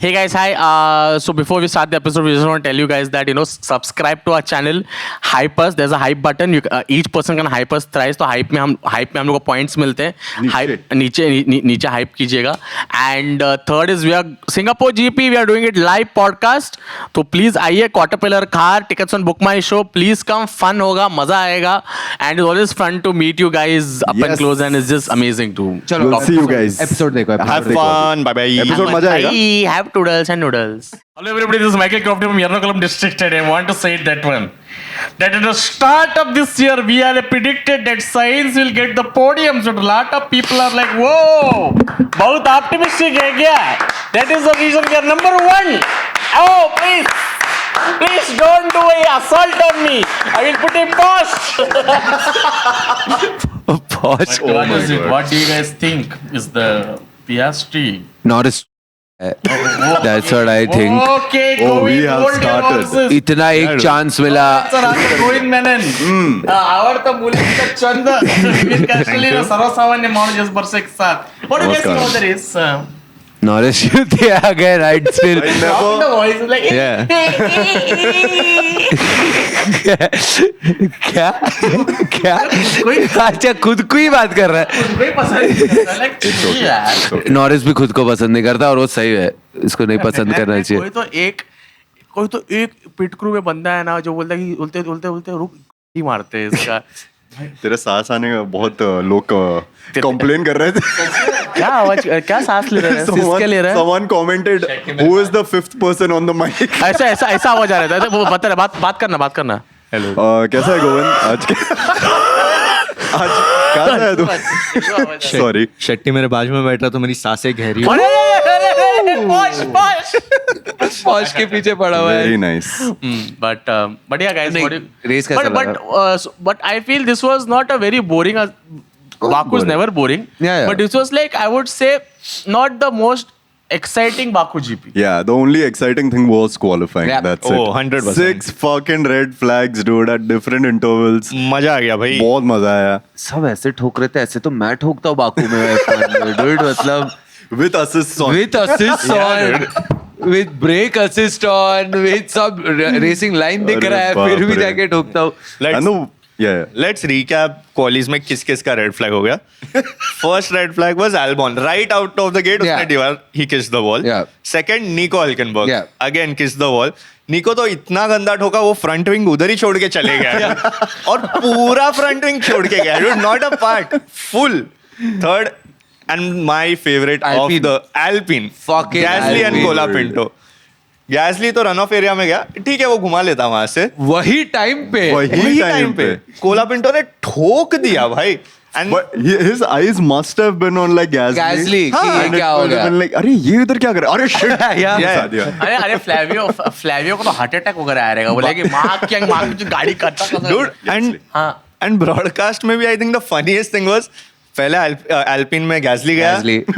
Hey guys, hi. So before we start the episode, we just want to tell you guys that subscribe to our channel, hype us. There's a hype button. Each person can hype us thrice. तो hype में हम लोग को points मिलते हैं. Hype नीचे hype कीजिएगा. And third is we are Singapore GP. We are doing it live podcast. तो please आइए Caterpillar car tickets on Book My Show. Please come. Fun होगा, मजा आएगा. And it's always fun to meet you guys up and close, and it's just amazing to. We'll see you guys. Episode देखो. Have fun. Bye bye. Episode मजा आएगा. Have noodles and noodles. Hello everybody, this is Michael Crofty from Yernakulam district and I want to say that one. That at the start of this year, we are predicted that science will get the podium. So a lot of people are like, whoa, बहुत optimistic है क्या? That is the reason we are number one. Oh, please don't do an assault on me. I will put a post. Posh. What do you guys think is the Piastri? Norris. That's what I think. Okay, Oh, we have started. इतना एक chance मिला. गोविंद मेनन आवडता मुलींचा छंद सर्वसामान्य माणूस बरसेक साथ. What do you guys know there is? Norris should again right still. The voice is like Yeah. क्या अच्छा खुद को ही बात कर रहा है. कोई पसंद नहीं करता. Like यार नॉरिस भी खुद को पसंद नहीं करता और वो सही है. इसको नहीं पसंद करना चाहिए. कोई तो एक पिट क्रू में बंदा है ना जो बोलता है कि उल्टे रुक ही मारते हैं इसका. तेरे सांस आने का बहुत लोग कंप्लेन कर रहे थे. क्या आवाज क्या सांस ले रहा है किसके ले रहा है. Someone commented who is the fifth person on the mic. ऐसा आवाज आ रहा था. वो बता रहा बात करना. हेलो कैसा है गोविंद आज कैसा है तू? सॉरी शेट्टी मेरे बाजू में बैठ रहा तो मेरी सांसें गहरी. पॉश के पीछे पड़ा हुआ है. Very nice. But yeah guys, race कैसा लगा? but I feel this was not a very boring. Baku is never boring. Yeah. But this was like I would say not the most exciting Baku GP. Yeah, the only exciting thing was qualifying. Yeah. That's it. 100%. 6 fucking red flags, dude, at different intervals. मजा आ गया भाई. बहुत मजा आया. सब ऐसे ठोक रहे थे. ऐसे तो मैं ठोकता हूँ बाकू में. Dude, मतलब With assists on. with assist on, with brake assist on, with सब racing line दिख रहा है फिर भी जाके ठोकता हूँ. And the, yeah. Let's recap क्वालीज में किस किस का रेड फ्लैग हो गया. First red flag was Albon right out of the gate. उसने दीवार ही kiss the wall. Second Nico Hulkenberg again kiss the wall. Nico तो इतना गंदा ठोका वो फ्रंट विंग उधर ही छोड़ के चले गया और पूरा फ्रंट विंग छोड़ के गया. Not a part full. Third and my favorite Alpine. of the Alpine, Fucking Gasly and Alpine. Colapinto. Gasly तो रन ऑफ एरिया में गया. ठीक है वो घुमा लेता वहां से. वही टाइम पे वही टाइम पे Colapinto ने ठोक दिया भाई. And But his eyes must have been on like Gasly. कि ये And क्या it हो would have गया. been like, अरे ये इधर क्या कर रहा है? अरे shit. Yeah. अरे फ्लैवियो को तो हार्ट अटैक वगैरह आ रहेगा. बोला कि माँ की गाड़ी करता dude and broadcast में भी I think the funniest thing was पहले Alpine में Gasly गया.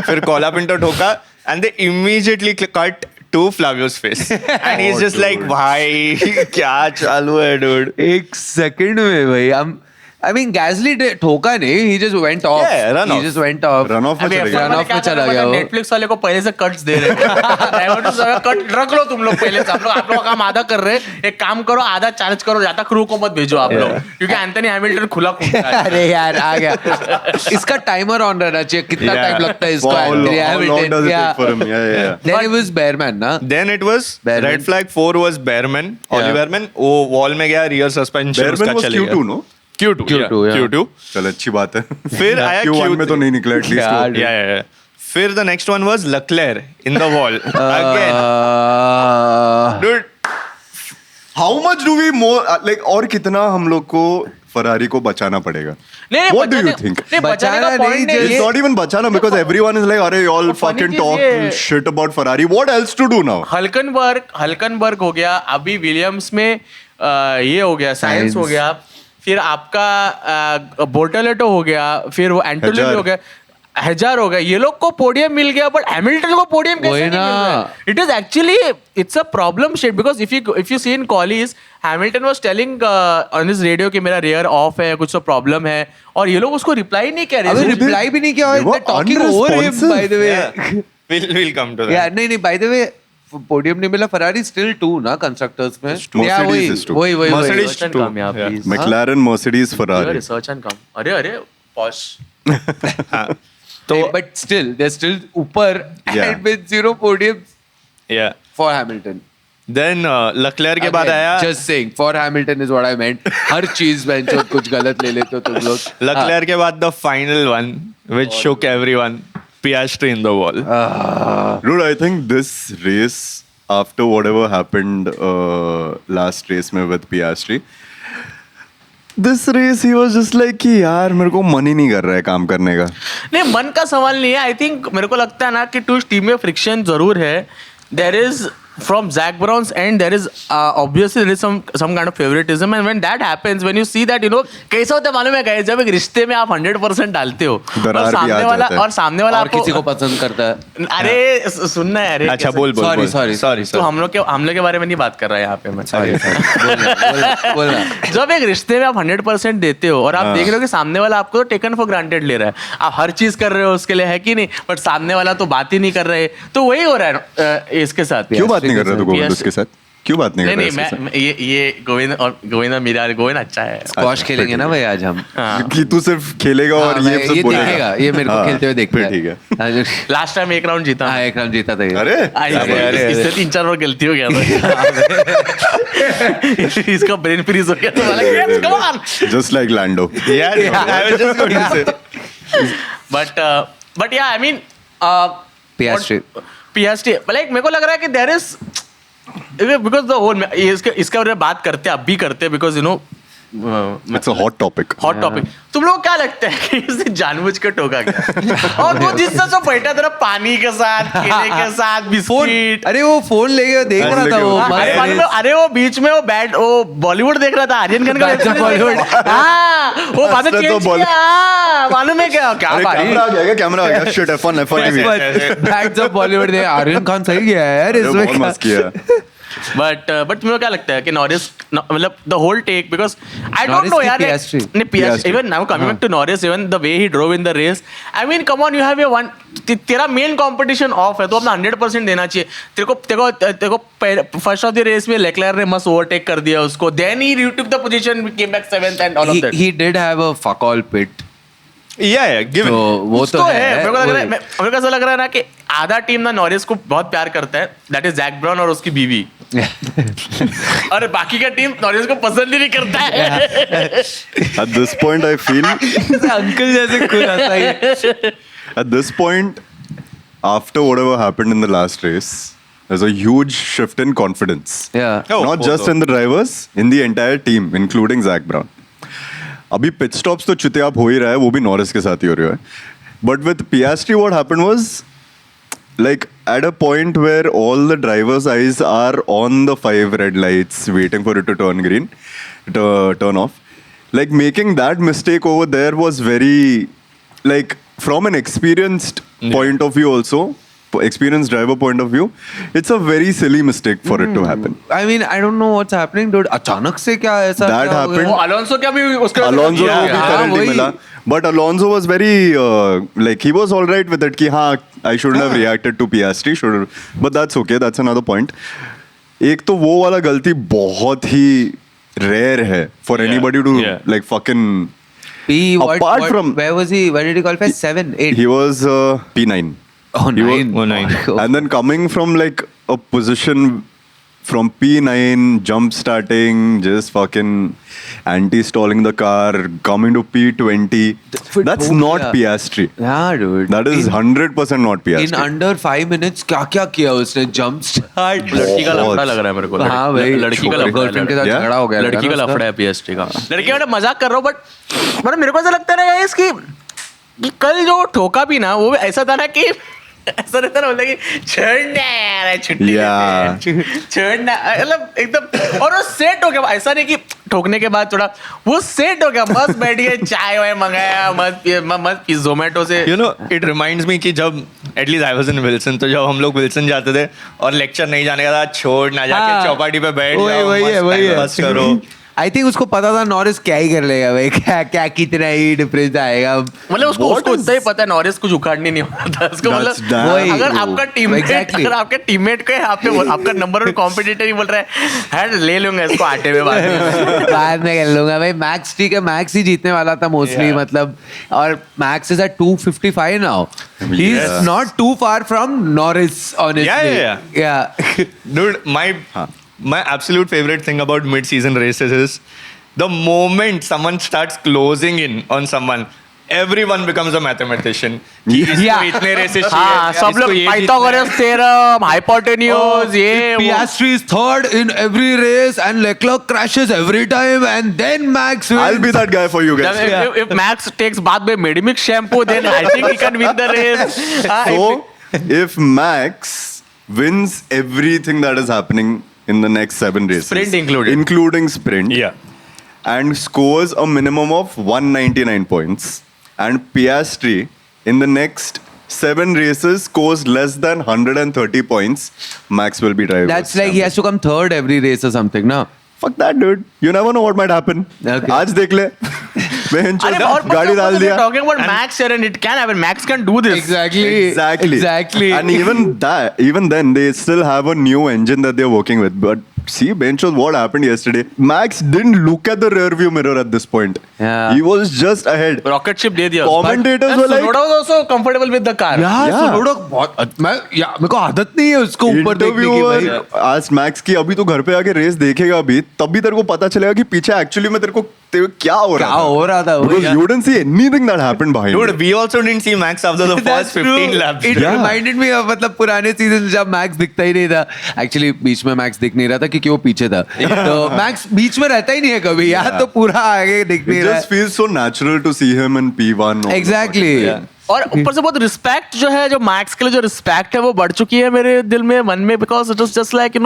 फिर Colapinto ठोका and they immediately cut to Flavio's face and he's just like भाई क्या चालू है dude. एक सेकंड में भाई. I mean Gasly ठोका नहीं. He just went off. Yeah, run off. He just went off. Run off में चले गए. Run off में चला गया वो. नेटफ्लिक्स वाले को पहले से कट्स दे रहे हैं. कट रख लो तुम लोग पहले से. आप लोग काम आधा कर रहे हैं. एक काम करो आधा चार्ज करो. ज्यादा क्रू को मत भेजो आप लोग क्योंकि एंथनी हैमिल्टन खुला कूदता है. अरे यार आ गया. इसका टाइमर ऑन रहना चाहिए. कितना टाइम लगता है इसको. How long does it Yeah. take for him? Yeah. Then it was Bearman ना. Then it was Bearman. red flag 4 was Bearman. Oli Bearman वो wall में गया rear suspension Bearman उसका was चले गया. Q2, no? Q2 yeah. Q2. चल अच्छी बात है. फिर आया Q1 में तो Q3. नहीं निकला at least. यार. Yeah. फिर the next one was Leclerc in the wall again. Dude, How much do we more like और कितना हम लोग को Ferrari को बचाना पड़ेगा? नहीं What do you think? नहीं बचाने का बचाना पॉइंट नहीं, नहीं. It's ये- not even बचाना because everyone is like, अरे y'all funny fucking चीज़ talk ये- shit about Ferrari. What else to do now? हल्कनबर्ग हो गया. अभी विलियम्स में ये हो गया. साइंस हो गया. फिर आपका बोर्टोलेटो हो गया. फिर वो एंटोनी हजार. हो गया. हजार हो गया. ये लोग को पोडियम मिल गया बट हैमिल्टन को पोडियम कैसे वही नहीं मिल ना. रहा है? It is actually it's a problem shit because if you see in qualies Hamilton was telling on his radio कि मेरा rear off है कुछ तो problem है और ये लोग उसको reply नहीं कर अबे रहे. reply भी नहीं किया. They were They're talking over him unresponsive. by the way. yeah. We'll come to that. Yeah, नहीं by the way पोडियम नहीं मिला. Ferrari still 2 ना कंस्ट्रक्टर्स में. Mercedes is 2. वही Mercedes Research and too. come, yeah, Yeah. please. McLaren, Mercedes, Ferrari. Research and come. अरे posh. तो but still they're still ऊपर Yeah. and with 0 podiums Yeah. for Hamilton. Then Leclerc के बाद आया Just saying for Hamilton is what I meant. हर चीज बेंचो कुछ गलत ले लेते हो तुम लोग. Leclerc के बाद the final one which shook everyone. Piastri in the wall. Dude, I think this race, after whatever happened last race में with Piastri, this race he was just like कि यार मेरे को मन ही नहीं कर रहा है काम करने का. नहीं मन का सवाल नहीं है. आई थिंक मेरे को लगता है ना कि टू टीम में फ्रिक्शन जरूर है. There is from Zach Brown's end there is obviously there is some kind of favoritism, and when that happens, when you see that, you know, कैसा होता है मालूम है guys, जब एक रिश्ते में आप 100% डालते हो दरार भी आ जाता है. और सामने वाला और आपको किसी को पसंद करता है. अरे सुनना है. अरे अच्छा कैसे- बोल Sorry. तो हम लोग के बारे में नहीं बात कर रहा है यहाँ पे मैं. बोलना. जब एक रिश्ते में आप 100% देते हो और आप देख रहे हो कि सामने वाला आपको टेकन फॉर ग्रांटेड ले रहा है, आप हर चीज कर रहे हो उसके लिए, है कि नहीं, बट सामने वाला तो बात ही नहीं कर रहे, तो वही हो रहा है इसके साथ. क्यों बात नहीं कर रहा तू गोविंद PS उसके साथ? क्यों बात नहीं कर नहीं रहा नहीं इसके मैं ये गोविंद मेरा गोविंद अच्छा है. स्क्वॉश खेलेंगे ना भाई आज हम. साथ? कि तू सिर्फ खेलेगा और हाँ, ये सब ये बोलेगा. देखेगा. ये मेरे को हाँ, खेलते हुए देखता फिर ठीक है. लास्ट टाइम एक राउंड जीता. हाँ, एक राउंड जीता था ये. अरे अरे, इससे 3-4 बार गलती हो गया था. इसका ब्रेन फ्रीज हो गया था. मैं लगा, "Yes, come on." just like Lando. Yeah, I was just going to say. but yeah, I mean, Piastri. like मेरे को लग रहा है कि there is because the whole इसके बारे में बात करते हैं, अब भी करते हैं, because you know It's a hot topic. Hot topic. तुम लोग क्या लगता है कि इसे जानबूझ के टोका गया? और वो जिससे जो बैठा था ना, पानी के साथ, केले के साथ, बिस्किट. अरे वो फोन लेके देख रहा था वो. अरे वो बीच में वो बॉलीवुड देख रहा था, आर्यन खान का Back to Bollywood. हाँ, वो बाद में That's चेंज the किया. हाँ, मालूम है क्या अरे भाई. कैमरा आ गया, कैमरा आ गया. Shit, F1 backs of Bollywood ने आर्यन खान सही गया है यार इसमें. बहुत मस्त किया. बट तुम्हें क्या लगता है कि नॉरिस, मतलब the whole take, because I don't Norris know की यार. Piastri. नहीं, Piastri, even now coming back to Norris, even the way he drove in the race, I mean, come on, you have your one, तेरा main competition off है तो अपना 100% देना चाहिए. तेरे को फर्स्ट ऑफ द रेस में लेक्लर ने मस्त ओवरटेक कर दिया उसको, then he retook the position, came back 7th and all of that. He did have a fuck all pit. Yeah, given. तो वो कुछ तो है. मेरे को लग रहा है, वही. मेरे को ऐसा लग रहा है ना कि आधा टीम ना नॉरिस को बहुत प्यार करता है, दैट इज जैक ब्राउन और उसकी बीवी, और बाकी का टीम नॉरिस को पसंद ही नहीं करता है. At this point, I feel uncle जैसे खुद आता है. at this point, after whatever happened in the last race, there's a huge shift in confidence. Yeah. Oh, Not just in the drivers, in the entire team, including Zach Brown. अभी पिट stops तो चुतियाप हो ही रहा है, वो भी Norris के साथ ही हो रहा है. But with Piastri what happened was, like at a point where all the drivers' eyes are on the 5 red lights waiting for it to turn green, turn off, like making that mistake over there was very, like, from an experienced point of view also, experienced driver point of view, it's a very silly mistake for it to happen. I mean, I don't know what's happening, dude. अचानक से क्या ऐसा That क्या हो गया? happened. वो Alonso क्या भी उसके Alonso को भी हाँ, penalty वही. मिला, but Alonso was very like he was all right with it कि हाँ I shouldn't have reacted to Piastri, but that's okay, that's another point. एक तो वो वाला गलती बहुत ही rare है for Yeah, anybody to yeah. like fucking. Apart from- where was he? Where did he qualify? 7, 8. He was P9. Oh, he was- 9. Oh, 9. And then coming from like a position from P9, jump starting, just fucking anti-stalling the car, coming to P20. That's not Yeah. Piastri. Yeah, dude. That is 100% not In Piastri. under 5 minutes क्या क्या किया उसने? Jump start. लड़की का बहुत. लफड़ा लग रहा है मेरे को. हाँ भाई, लड़की का लफड़ा गर्लफ्रेंड के साथ Yeah? झगड़ा हो गया. लड़की का था ना लफड़ा है पीएसटी का. लड़की का मजाक कर रहा हूँ, बट मेरे को ऐसा लगता है ना गाइस कि कल जो ठोका भी ना, वो ऐसा था ना कि ऐसा रहता ना, बोलता कि छोड़ना यार, छुट्टी Yeah. देते हैं, छोड़ना, मतलब एकदम. और वो सेट हो गया, ऐसा नहीं कि ठोकने के बाद थोड़ा वो सेट हो गया, मस्त बैठ गए, चाय वाय मंगाया, मस्त जोमेटो से. You know, it reminds me कि जब at least I was in Wilson, तो जब हम लोग विल्सन जाते थे और लेक्चर नहीं जाने का था, छोड़ ना, जाके हाँ. चौपाटी पे बैठ वही- जाओ, वही है, मस्त वही time है. pass करो. आई थिंक उसको पता था नॉरिस क्या ही कर लेगा भाई, क्या कितना ही डिफरेंस आएगा. मतलब उसको इतना ही पता है नॉरिस कुछ उखाड़ने नहीं वाला उसको. That's मतलब damn अगर true. आपका टीममेट Exactly. अगर आपके टीममेट को आपका नंबर वन कॉम्पिटिटर ही बोल रहा है ले लूंगा इसको आटे में बाद में. बाद में कर लूंगा भाई. मैक्स ठीक है, मैक्स ही जीतने वाला था मोस्टली. मतलब और Max is at 255 now. He is not too far from Norris honestly. Yeah. Dude, my absolute favorite thing about mid-season races is the moment someone starts closing in on someone, everyone becomes a mathematician. कि इसको इतने races हाँ चाहिए, सब लोग इसको ये Pythagoras theorem hypotenuse ये वो. Piastri is third in every race and Leclerc crashes every time and then Max wins. I'll be that guy for you guys. If Max takes bath में Medimix shampoo, then I think he can win the race. So, if Max wins everything that is happening in the next 7 races, Sprint included. including sprint, Yeah. and scores a minimum of 199 points, and Piastri in the next 7 races scores less than 130 points, Max will be driving. That's like he has to come third every race or something, no? Fuck that, dude. You never know what might happen. Okay. आज देख ले. अरे और गाड़ी डाल दिया. talking about Max here and it can happen. Max can do this. Exactly. And even then, they still have a new engine that they're working with. But see, Benchos, what happened yesterday? Max didn't look at the rear view mirror at this point. Yeah. He was just ahead. Rocket ship दे दिया. Commentators And were like, Tsunoda was also comfortable with the car. यार Yeah. सुनोडा बहुत मेरे को आदत नहीं है उसको ऊपर देखने की भाई. इंटरव्यूअर आज मैक्स की अभी तो घर पे आके रेस देखेगा अभी तब भी तेरे को पता चलेगा कि पीछे एक्चुअली में तेरे को क्या हो क्या रहा था. हो रहा था Because वही. you didn't see anything that happened behind. Dude, we also didn't see Max after the That's first 15 true. laps. It Yeah. reminded me of मतलब पुराने सीजन जब मैक्स दिखता ही नहीं था. एक्चुअली बीच में मैक्स दिख नहीं रहा था क्योंकि वो पीछे था. तो मैक्स बीच में रहता ही नहीं है कभी यार. तो पूरा आगे दिख नहीं It रहा just feels so natural to see him in P1. है. Exactly. और ऊपर से बहुत रिस्पेक्ट जो है जो मैक्स के लिए जो रिस्पेक्ट है वो बढ़ चुकी है मेरे दिल में मन में because it is just like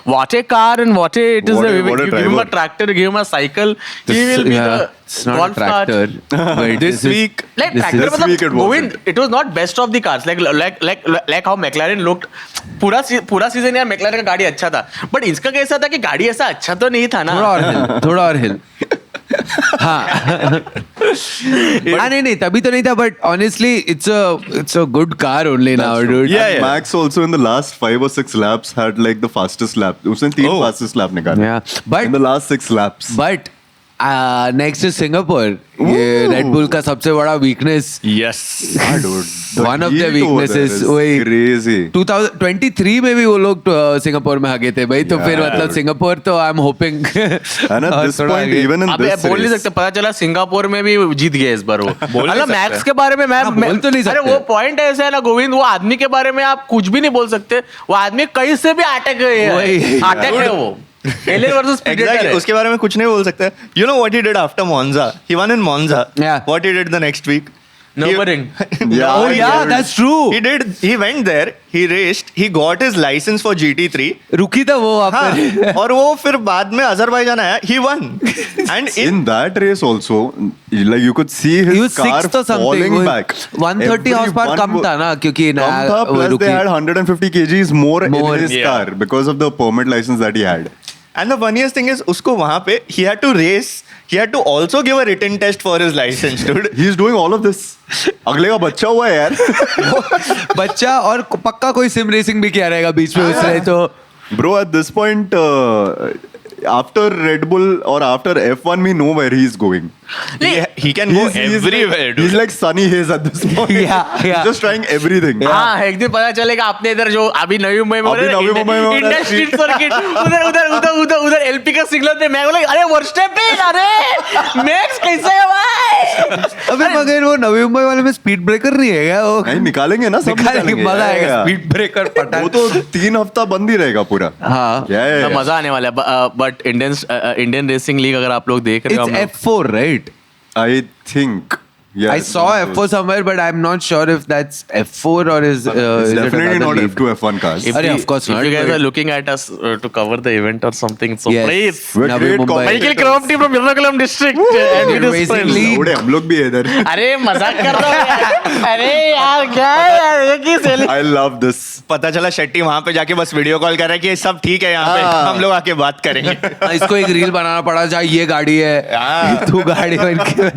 what A car and what A it is What a give him a driver. Tractor give him a cycle he will be the It's not a tractor. but This week, like this tractor this मतलब week it Govind wasn't. it was not best of the cars like how McLaren looked पूरा season यार McLaren का गाड़ी अच्छा था but इसका कैसा था कि गाड़ी ऐसा अच्छा तो नहीं था ना थोड़ा और हिल हाँ नहीं तभी तो नहीं था but honestly it's a good car only now dude. Yeah, yeah. Max also in the last 5 or 6 laps had like the fastest lap. उसने 3 Oh. fastest lap निकाले. Yeah, but- in the last 6 laps. But next is Singapore. ये red bull का सबसे बड़ा weakness. yes. One of their weaknesses, वही crazy. 2023 में भी वो लोग सिंगापुर में आगे थे भाई. तो फिर Yeah. मतलब सिंगापुर तो I am hoping. And at this point, even in अब this बोल नहीं race, सकते पता चला सिंगापुर में भी जीत गए इस बार वो नहीं मतलब सकते। मैक्स के बारे में मैं हाँ, बोल तो नहीं अरे सकते। वो पॉइंट ऐसा है ना गोविंद वो आदमी के बारे में आप कुछ भी नहीं बोल सकते वो आदमी कहीं से भी अटैक वही। अटैक है वो एलियन वर्सेस Exactly. प्रेडेटर उसके बारे में कुछ नहीं बोल सकते. You know what he did after Monza? He won in Monza. Yeah. What he did the next week? Numbering. Yeah. Oh yeah, that's true. He did. He went there. He raced. He got his license for GT3. रुकी था वो वहाँ हाँ, पर. और वो फिर बाद में अजरबैजान आया. He won. And in that race also, like you could see He his was car sixth or something. falling वो back. 130 horsepower कम था ना क्योंकि ना कम था, वो plus रुकी. they had 150 kgs more in More. his Yeah. car because of the permit license that he had. And the funniest thing is, उसको वहाँ पे he had to race. He had to also give a written test for his license, dude. He is doing all of this. अगले का बच्चा हुआ है यार. बच्चा और पक्का कोई सिम रेसिंग भी किया रहेगा बीच में उसने तो. Bro, at this point, after Red Bull or after F1, we know where he is going. He can go everywhere, He's dude. like Sunny Hayes at this point. Yeah. He's just trying everything. हाँ एक दिन पता चलेगा आपने इधर जो अभी नवी मुंबई में हो अभी रहा है, नवी मुंबई में हो रहा है, इंडियन स्ट्रीट सर्किट उधर एलपी का सिग्नल पे मैं बोला अरे वर्स्टेपेन अरे मैक्स कैसे है भाई अबे मगर वो नवी मुंबई वाले में स्पीड ब्रेकर नहीं है क्या वो? नहीं निकालेंगे ना सब निकालेंगे, मजा आएगा. Yeah. स्पीड ब्रेकर पटा. वो तो 3 हफ्ता बंद ही रहेगा पूरा. हाँ. Yeah. मजा आने वाला है बट इंडियन रेसिंग लीग अगर आप लोग देख रहे हो It's F4 right? I think Yeah, I it's saw one of F4 those. somewhere, but I'm not sure if that's F4 or is It's is it definitely another not league? F2 F1 cars. If Arey, we- of course if not, you guys but- are looking at us to cover the event or something, so Yes. please. We're Navi great Mumbai. Michael Crofty from Ernakulam district and with his Racing friends. League. Laude, हम लोग भी है इधर. अरे मजाक कर रहा हूँ यार. अरे यार क्या है यार ये की सेलिंग. I love this. पता चला शेट्टी वहां पे जाके बस वीडियो कॉल कर रहा है कि सब ठीक है यहाँ पे, हाँ। हम लोग आके बात करेंगे. इसको एक रील बनाना पड़ा जहाँ ये गाड़ी है हाँ। तू गाड़ी बन के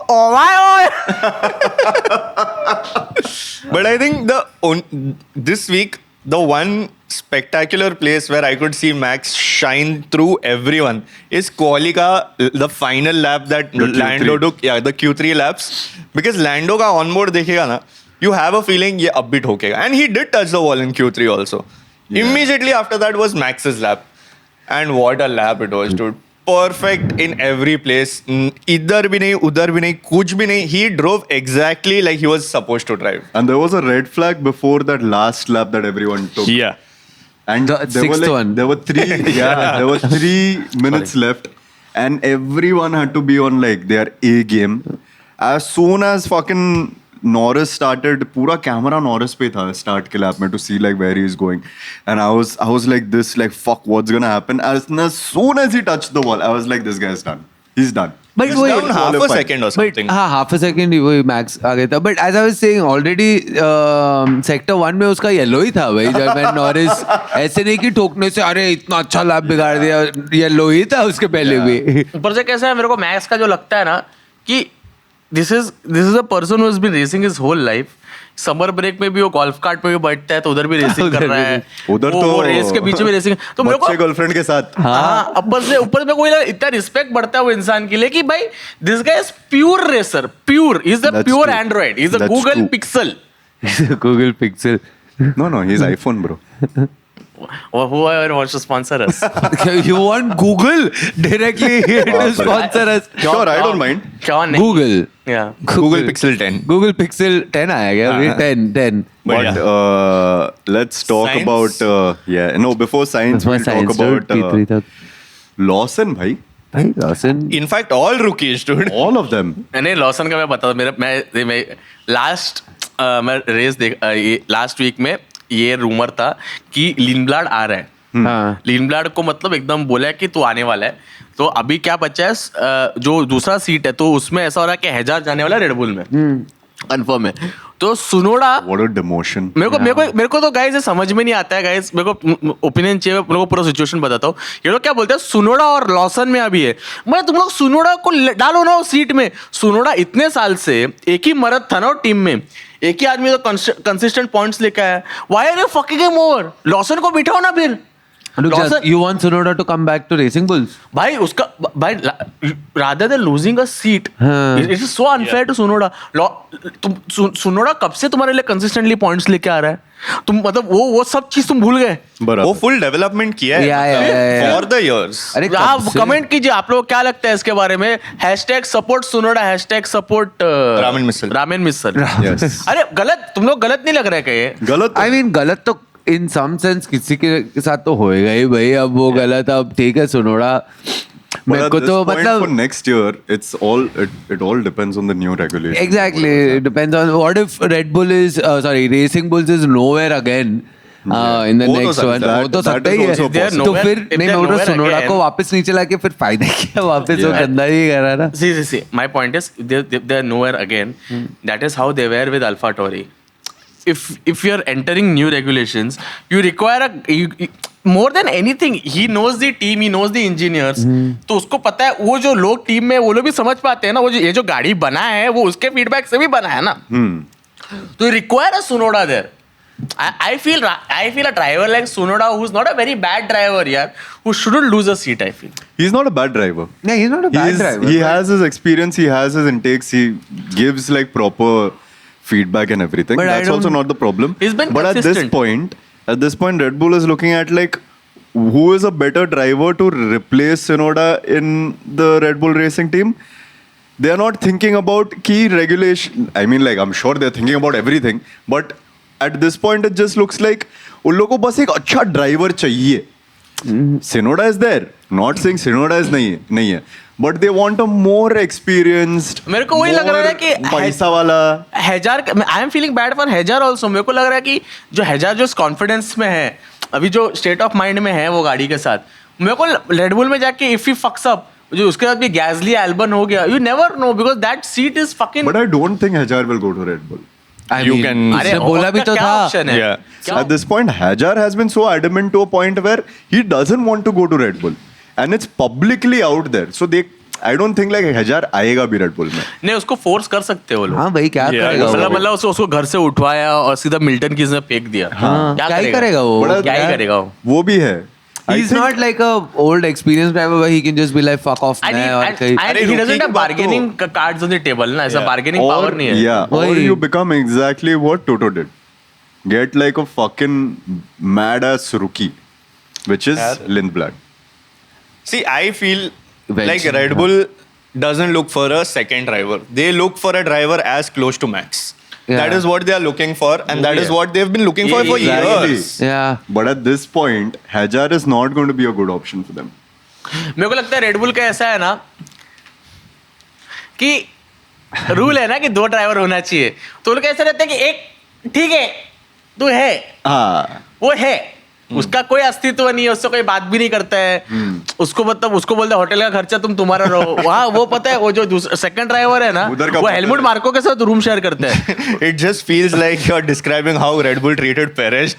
Oh my god. But I think this week the one spectacular place where I could see Max shine through everyone is quali ka the final lap that The Q3. Lando took. Yeah, the Q3 laps, because Lando का onboard देखेगा ना, you have a feeling ये अब भी ठोकेगा, and he did touch the wall in Q3 also. Immediately after that was Max's lap, and what a lap it was, dude. Perfect in every place. इधर भी नहीं, उधर भी नहीं, कुछ भी नहीं. He drove exactly like he was supposed to drive. And there was a red flag before that last lap that everyone took. Yeah. And The there were sixth one. there were 3 there were 3 minutes left, and everyone had to be on like their A game. As soon as fucking Norris started, पूरा camera Norris पे था start के lap में to see like where he is going, and I was like this, like fuck, what's gonna happen? As soon as he touched the wall, I was like, this guy's done. He's done. But It's wait, down half a qualified. second or But something. हाँ half a second ही वही max आ गया था. But as I was saying already sector 1 में उसका yellow ही था भाई. जब मैं नॉरिस ऐसे नहीं कि ठोकने से अरे इतना अच्छा लैप बिगाड़ दिया, येलो ही था उसके पहले भी. ऊपर से कैसा है मेरे को मैक्स का जो लगता है ना कि this is a person who has been racing his whole life. Summer break में भी वो गोल्फ कार्ट में भी बैठता है तो उधर भी रेसिंग कर रहा है. उधर वो तो रेस के बीच में रेसिंग. तो मेरे को बच्चे गर्लफ्रेंड के साथ. हाँ ऊपर से कोई इतना रिस्पेक्ट बढ़ता है वो इंसान के लिए कि भाई this guy is pure racer. Pure is a That's pure true. Android. Is a That's Google true. Pixel. Google Pixel. No, he's iPhone, bro. Whoever wants to sponsor us. You want Google directly to sponsor us? Sure, I don't mind. क्यों नहीं? Google. Yeah. Google Pixel 10. Google Pixel 10 आया क्या अभी? 10. But yeah. let's talk Science? about before science we'll talk about Lawson, bhai. भाई Lawson. In fact, all rookies, dude. All of them. नहीं Lawson का मैं बता दूं. मैं लास्ट मैं रेस देख लास्ट वीक में ये रूमर था कि लिनब्लाड आ रहा है. हाँ. लिनब्लाड को मतलब एकदम बोला है कि तू आने वाला है. तो अभी क्या बचा है जो दूसरा सीट है तो उसमें ऐसा हो रहा है कि हैजार जाने वाला है रेडबुल में. कंफर्म है. तो सुनोडा What a demotion. मेरे को तो गाइस ये समझ में नहीं आता है गाइस. मेरे को ओपिनियन चाहिए. मैं लोगों को पूरा सिचुएशन बताता हूँ. ये लोग क्या बोलते हैं सुनोडा और लॉसन में अभी है. मैं तुम लोग सुनोडा को डालो ना उस सीट में. सुनोडा इतने साल से एक ही मर्द था ना टीम में. एक ही आदमी तो कंसिस्टेंट पॉइंट्स लेकर आया. Why are you fucking him over? Lawson को बिठाओ ना फिर. You want Tsunoda to come back to Racing Bulls? भाई उसका भाई rather than losing a seat, हाँ. it is so unfair to Tsunoda. Tsunoda कब से तुम्हारे लिए consistently points लेके आ रहा है? तुम मतलब वो सब चीज तुम भूल गए. वो full development किया है. Yeah. For the years. अरे आप कब से? कमेंट कीजिए आप लोग क्या लगता है इसके बारे में. #support Tsunoda #support रामेन मिसल. Yes. अरे गलत तुम लोग गलत नहीं लग रहा है क्या ये? गलत. I mean गलत तो in some sense किसी के साथ तो होएगा ही भाई. अब वो गलत अब ठीक है सुनोड़ा. But मेरे at को this तो point मतलब for next year, it all depends on the new regulation. exactly it depends on what if Red Bull is Racing Bulls is nowhere again in the वो तो next सकता one. है. वो तो That सकता is ही है. also possible. तो फिर If नहीं they're मैं बोल रहा nowhere सुनोड़ा again- को वापस नीचे लाके फिर फायदा क्या. वापस वो Yeah. गंदा ही कर रहा है ना. See. My point is they're nowhere again. That is how they were with AlphaTauri. If you're entering new regulations, you require more than anything. He knows the team, he knows the engineers. तो उसको पता है वो जो लोग team में वो लोग भी समझ पाते हैं ना. वो ये जो गाड़ी बना है वो उसके फीडबैक से भी बना है ना. तो require a Tsunoda there. I feel a driver like Tsunoda who's not a very bad driver here, who shouldn't lose a seat. I feel. He's not a bad driver. No, he's not a bad driver. He has his experience, he has his intakes, he gives like proper feedback and everything. But I That's also don't- not the problem. He's been but consistent. at this point, Red Bull is looking at like who is a better driver to replace Tsunoda in the Red Bull racing team. They are not thinking about key regulation. I mean, like I'm sure they're thinking about everything, but at this point, it just looks like उन लोगों को बस एक अच्छा driver चाहिए. Sinoda is there. Not saying Sinoda is नहीं है. But they want a more experienced. मेरे को वही लग रहा है कि पैसा वाला. Hadjar, I am feeling bad for Hadjar also. मेरे को लग रहा है कि जो हेजार जो कॉन्फिडेंस में है, अभी जो स्टेट ऑफ माइंड में है वो गाड़ी के साथ, मेरे को रेडबुल में जाके इफ ही फक्स अप, जो उसके बाद भी गैसली एल्बन हो गया, you never know because that seat is fucking. But I don't think Hajar will go to Red Bull. उसने बोला भी तो था. Yeah. At this point, Hajar has been so adamant to a point where he doesn't want to go to Red Bull, and it's publicly out there. So I don't think like Hajar आएगा भी Red Bull में. नहीं, उसको force कर सकते हो लोग. हाँ भाई, क्या करेगा वो? मतलब उसको घर से उठवाया और सीधा मिल्टन कीज में फेंक दिया. क्या ही करेगा वो? क्या ही करेगा वो भी है. He's not like a old experienced driver where he can just be like fuck off मैं और कहीं. And he doesn't have bargaining cards on the table ना, ऐसा bargaining power नहीं है. Yeah, or you become exactly what Toto did. Get like a fucking mad ass rookie, which is Lindblad. See, I feel like Eventually, Red Bull doesn't look for a second driver. They look for a driver as close to Max. Yeah. That is what they are looking for, and that is what they've been looking for Exactly. years. Yeah. But at this point, Hajar is not going to be a good option for them. मेरे को लगता है Red Bull का ऐसा है ना कि rule है ना कि 2 ड्राइवर होना चाहिए, तो लोग ऐसा रहता है कि एक ठीक है तू है, हाँ. वो है, उसका कोई अस्तित्व नहीं है, उससे कोई बात भी नहीं करता है, उसको मतलब उसको बोलते हैं होटल का खर्चा तुम्हारा रहो. वहाँ वो पता है वो जो सेकंड ड्राइवर है ना, उधर का वो पता हेलमुट है. मार्को के साथ रूम शेयर करते हैं. It just feels like you're describing how Red Bull treated Perez.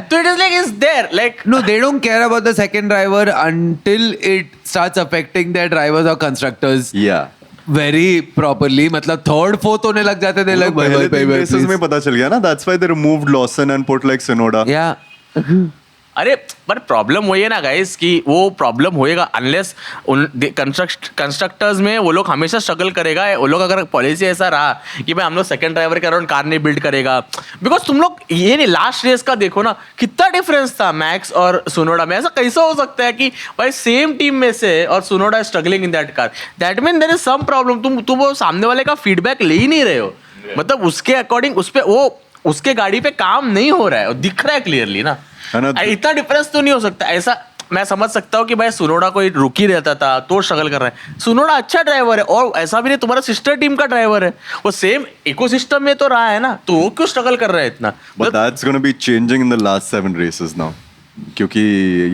तो it is like is there like No, they don't care about the second driver until it starts affecting their drivers or constructors Yeah. very properly. मतलब third, fourth होने लग जाते थे like पहले bye 3 bye races में पता चल गया ना. That's why they removed Lawson and put like Tsunoda. Yeah. अरे पर प्रॉब्लम वही है ना गाइस कि वो प्रॉब्लम होएगा अनलेस कंस्ट्रक्टर्स में वो लोग हमेशा स्ट्रगल करेगा. वो लोग अगर पॉलिसी ऐसा रहा कि भाई हम लोग सेकंड ड्राइवर के अराउंड कार नहीं बिल्ड करेगा, बिकॉज तुम लोग ये नहीं लास्ट रेस का देखो ना कितना डिफरेंस था मैक्स और सुनोडा में. ऐसा कैसा हो सकता है कि भाई सेम टीम में से और Tsunoda is struggling in that car? That mean there is some problem. तुम वो सामने वाले का फीडबैक ले ही नहीं रहे हो. मतलब उसके अकॉर्डिंग उस पे वो उसके गाड़ी पे काम नहीं हो रहा है, दिख रहा है क्लियरली ना. इतना डिफरेंस तो नहीं हो सकता. ऐसा मैं समझ सकता हूँ कि भाई सुनोडा कोई रुकी रहता था तो स्ट्रगल कर रहा है. सुनोडा अच्छा ड्राइवर है और ऐसा भी नहीं तुम्हारा सिस्टर टीम का ड्राइवर है, वो सेम इकोसिस्टम में तो रहा है ना, तो वो क्यों स्ट्रगल कर रहा है इतना? But that's going to be changing in the last 7 races now. क्योंकि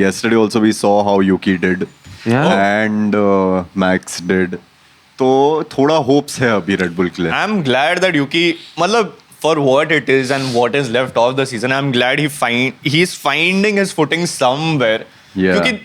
yesterday also we saw how Yuki did. Yeah. And Max did. तो थोड़ा hopes है अभी Red Bull के लिए. I'm glad that Yuki, मतलब for what it is and what is left of the season, I'm glad he's finding his footing somewhere. Yeah. क्योंकि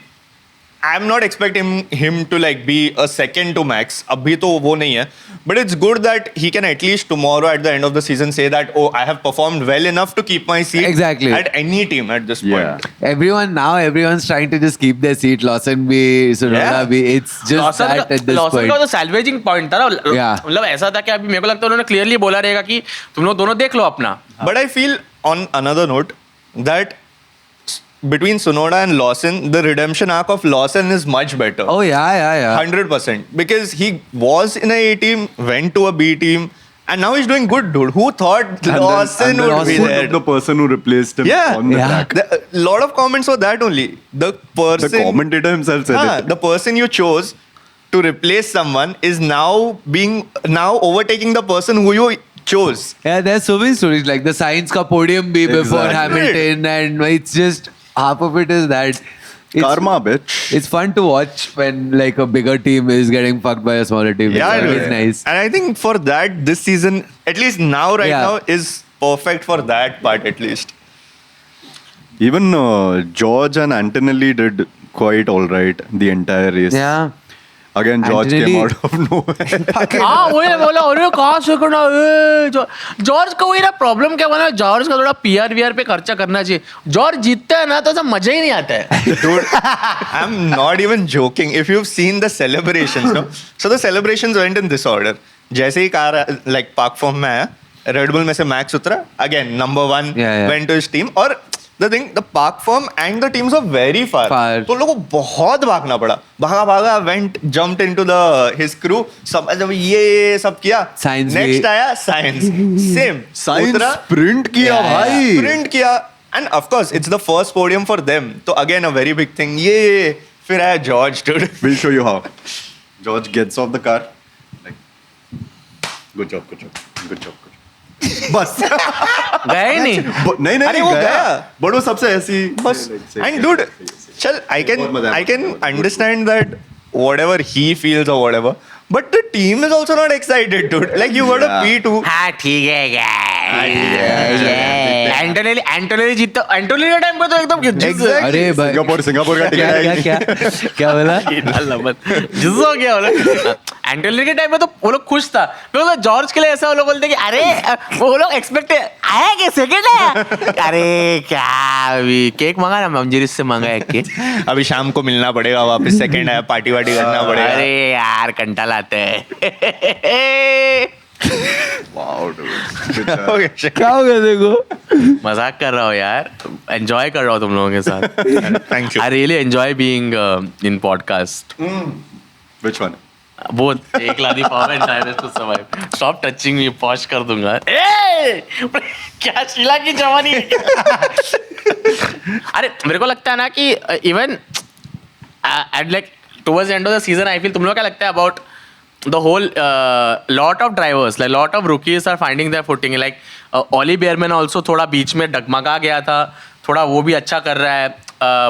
I'm not expecting him to like be a second to Max. अभी तो वो नहीं है. But it's good that he can at least tomorrow at the end of the season say that, oh, I have performed well enough to keep my seat Exactly. at any team at this point. Yeah. Everyone's trying to just keep their seat. Lawson भी, Sunoda Yeah. भी. It's just that at this Lawson point. का तो सैल्वेजिंग point था ना. Yeah. मतलब ऐसा था कि अभी मेरे को लगता है उन्होंने क्लियरली बोला रहेगा कि तुम लोग दोनों देख लो अपना. But I feel on another note that between Tsunoda and Lawson, the redemption arc of Lawson is much better. Oh yeah. 100%. Because he was in a A team, went to a B team, and now he's doing good, dude. Who thought Lawson would be Lawson there? the person who replaced him Yeah. on the Yeah. track. A lot of comments were that only. The person, The commentator himself said it. the person you chose to replace someone is now overtaking the person who you chose. Yeah, there's so many stories like the Sainz ka podium bhi before Exactly. Hamilton, and it's just half of it is that. Karma, bitch. It's fun to watch when like a bigger team is getting fucked by a smaller team. Yeah, it's dude. always nice. And I think for that, this season, at least right Yeah. now, is perfect for that part at least. Even George and Antonelli did quite all right the entire race. Yeah. Again, George Antonelli- came out of nowhere. हाँ वही बोला अरे कहाँ से करना George का वही ना प्रॉब्लम क्या बना. जॉर्ज का थोड़ा PR पे खर्चा करना चाहिए. जॉर्ज जीतता है ना तो ऐसा मजा ही नहीं आता है. Dude, I'm not even joking. If you've seen the celebrations, no? So the celebrations went in this order. जैसे ही कार like park form में आया, Red Bull में से Max उतरा, again number 1 Yeah. went to his team. और the thing, the park form and the teams are very far. तो लोगों को बहुत भागना पड़ा. भागा jumped into his crew. सब जब ये सब किया. Sainz Next भी- आया Sainz. Same. Sainz उतरा, sprint किया Yeah. भाई. sprint किया. And of course, it's the first podium for them. So again, a very big thing. Yeah. फिर आया George, dude. We'll show you how. George gets off the car. Like, good job. बस. गए ही नहीं. नहीं अरे वो गया. But वो सबसे ऐसी. बस. And dude, चल, I can understand that whatever he feels or whatever. But the team is also not excited, dude. Like you got a P2. हाँ ठीक है. एंटोनी जीतता. एंटोनी के टाइम पे तो एकदम Exactly. अरे भाई. सिंगापुर का टिकट क्या बोला? जिस हो गया वो लोग. एंटोनी के टाइम पे तो वो लोग खुश था. फिर वो जॉर्ज के लिए ऐसा वो लोग बोलते कि अरे वो लोग एक्सपेक्ट आया कि सेकंड है. अरे क्या अभी केक मंगा ना मंजिरिस से मंगा एक केक. अभी शाम को मिलना पड़ेगा वापस. सेकंड है, पार्टी वार्टी करना पड़ेगा. अरे यार कंटा लाते हैं. Wow, dude. Okay, क्या हो गया देखो? मजाक कर रहा हूँ यार. एंजॉय कर रहा हूँ तुम लोगों के साथ. thank you. I really enjoy being in podcast. Which one? Both एक लादी power and drivers to survive. Stop touching me. Pause कर दूंगा. ए क्या शीला की जवानी. अरे मेरे को लगता है ना कि even at like towards the end of the season I feel तुम लोग क्या लगता है about the whole lot of drivers, like lot of rookies are finding their footing. Like Ollie Bearman also थोड़ा बीच में डगमगा गया था. थोड़ा वो भी अच्छा कर रहा है.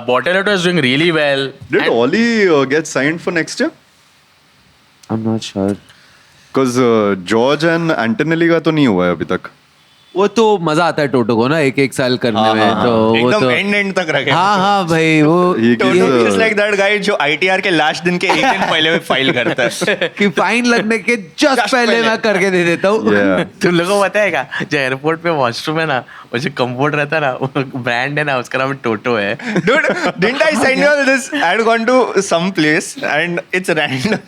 Bortoleto is doing really well. Did Ollie get signed for next year? I'm not sure. Because George and Antonelli का तो नहीं हुआ है अभी तक. वो तो मजा आता है टोटो को ना एक साल करने में. तो वो एकदम तो एंड तक रखे. हाँ भाई वो Toto is like that guy जो ITR के लास्ट दिन के एक दिन पहले में फाइल करता है. कि फाइन लगने के जस्ट पहले मैं करके दे देता हूँ. Yeah. तुम लोगों को पता है क्या जो एयरपोर्ट पे वॉशरूम है ना वो जो कम्फर्ट रहता है ना वो ब्रांड है ना उसका नाम टोटो है. Dude, didn't I send you all this? I had gone to some place and it's random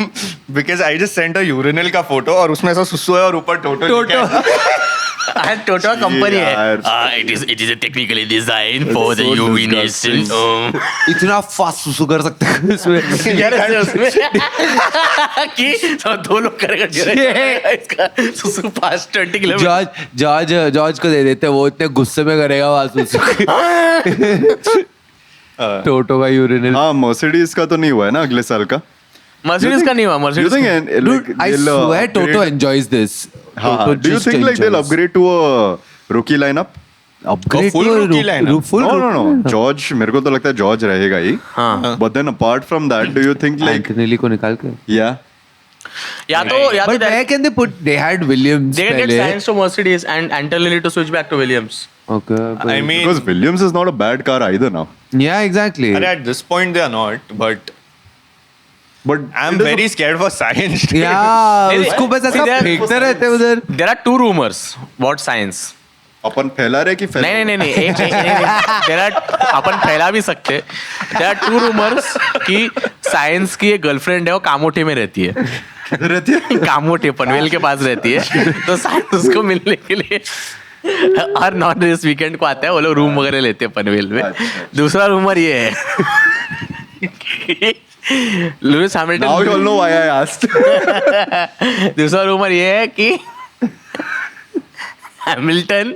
because I just sent a urinal का फोटो और उसमें ऐसा सुसु है और ऊपर टोटो. टोटो कंपनी यार. है. It is technically design for the urination. इतना फास्ट सुसु कर सकते हैं इसमें. यार उसमें कि सब दो लोग करेगा इसका सुसु फास्ट 20 किलोमीटर. जॉर्ज को दे देते वो इतने गुस्से में करेगा वहाँ सुसु. टोटो का यूरिनल. हाँ Mercedes का तो नहीं हुआ है ना अगले साल का. मर्सिडीज का नहीं हुआ. Do you Mercedes think Dude, I swear Toto enjoys this. Toto Do you just think like they'll enjoys. upgrade to a rookie lineup? Upgrade full to a rookie lineup? full No. George मेरे को तो लगता है George रहेगा ही. हाँ. But then apart from that, do you think like Antonelli को निकाल के. yeah? या तो But where can they put? They had Williams. they can get पहले. signs to Mercedes and Antonelli to switch back to Williams. Okay. But, I mean, Because Williams is not a bad car either now. yeah, exactly. अरे at this point they are not, but But I'm it is very scared for science. Yeah, नहीं, उसको बस see, ऐसा there- फेंकते रहते हैं उधर. There are two rumors about science. अपन फैला रहे कि फैला. नहीं There are अपन फैला भी सकते. There are two rumors कि साइंस की एक गर्लफ्रेंड है वो कामोटे में रहती है. किधर रहती है? कामोटे पनवेल के पास रहती है. तो साइंस उसको मिलने के लिए हर नॉन रेस वीकेंड को आता है. वो लोग रूम वगैरह लेते हैं पनवेल में. दूसरा रूमर ये है Lewis Now you all Hamilton. know why I asked. दूसरा रूमर ये है कि हैमिल्टन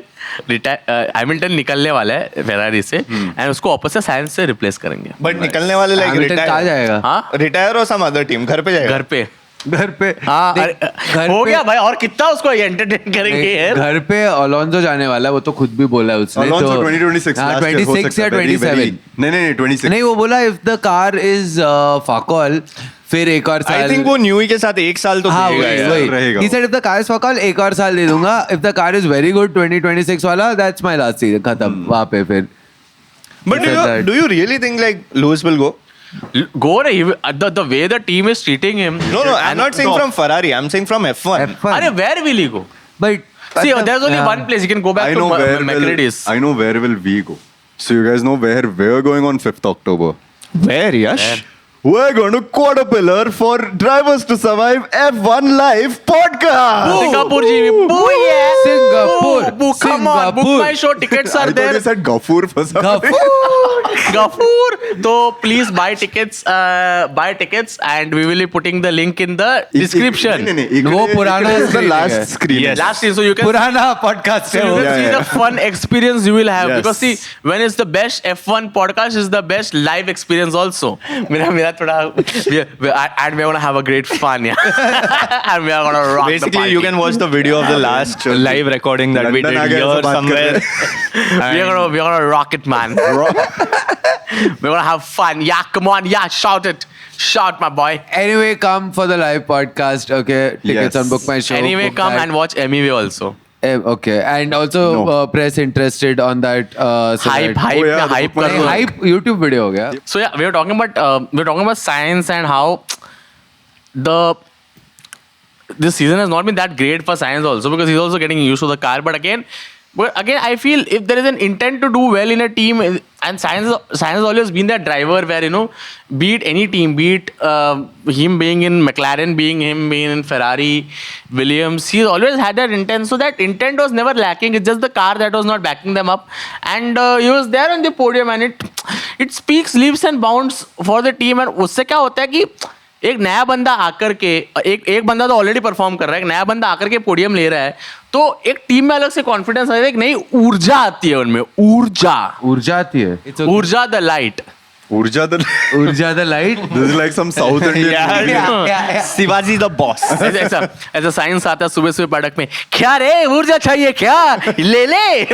निकलने वाला है फेरारी से एंड उसको वापस से साइंस से रिप्लेस करेंगे. But निकलने वाले like Hamilton कहाँ जाएगा? हाँ retire और some other team घर पे जाएगा. घर पे. हाँ हाँ देख, अरे, हो गया भाई. और कितना उसको एंटरटेन करेंगे यार. घर पे अलोंसो जाने वाला है वो तो खुद भी बोला है उसने. Alonso तो 2026 हाँ, last year हो 26 सकता या है. Very, 27. नहीं 26. नहीं वो बोला इफ द कार इज फाकॉल फिर एक और साल. I think वो न्यूई के साथ एक साल तो हाँ देगा यार. वही रहेगा. He said if the car is फाकॉल एक और साल दे दूंगा. If the car is very good 2026 वाला दैट्स माय लास्ट सीजन. खत्म वहाँ पे फिर. But said that. do you really think like Lewis will go? Go the way the team is treating him. No, I'm not saying from Ferrari. I'm saying from F1. F1. अरे where will he go? But See, there's only yeah. one place he can go back I to know Mercedes. I know where will we go. So you guys know where we're going on 5th October. Where, Yash? We're going to Caterpillar for Drivers to Survive F1 Live podcast. Singapore, Jimmy. Boo, yeah. Singapore. Boo, come on. Book Singapore. my show. Tickets I are thought there. you said Gafoor for some reason. Gafoor. Gafoor. So please buy tickets and we will be putting the link in the description. वो पुराना the screening last है. screen. Yes. Last scene, so you can पुराना podcast है you वो. can Yeah, see yeah. the fun experience you will have Yes. because see when it's the best F1 podcast is the best live experience also. मेरा थोड़ा and we're gonna have a great fun, yeah. And we are gonna rock the Basically, party. you can watch the video of the last live recording that we London did आ गए, here ऐसा बात somewhere. we're gonna rock it, man. We're gonna have fun. Yeah, come on, yeah, shout it, shout, my boy. Anyway, come for the live podcast. Okay, tickets Yes. on Book My Show. Anyway, book come that. and watch Emmy also. Okay, and also No. press interested on that. So Hype, that- hype, Oh, yeah, पे the hype book कर नहीं, दो. hype YouTube video हो गया. So yeah, we were talking about science and how this season has not been that great for science also because he's also getting used to the car. But again, I feel if there is an intent to do well in a team, and science has always been that driver where beat any team, beat him being in McLaren, being in Ferrari, Williams, he's always had that intent. So that intent was never lacking. It's just the car that was not backing them up, and he was there on the podium, and it speaks leaps and bounds for the team. And उससे क्या होता है कि एक नया बंदा आकर के एक बंदा तो ऑलरेडी परफॉर्म कर रहा है, एक नया बंदा आकर के पोडियम ले रहा है, तो एक टीम में अलग से कॉन्फिडेंस आता है, एक नई ऊर्जा आती है उनमें. ऊर्जा आती है. It's okay. ऊर्जा the light. Urja the the light. This is like some South Indian movie. Yeah. Shivaji the boss. ऐसा साइंस आता है सुबह सुबह पड़क में, क्या रे ऊर्जा चाहिए क्या, ले नहीं.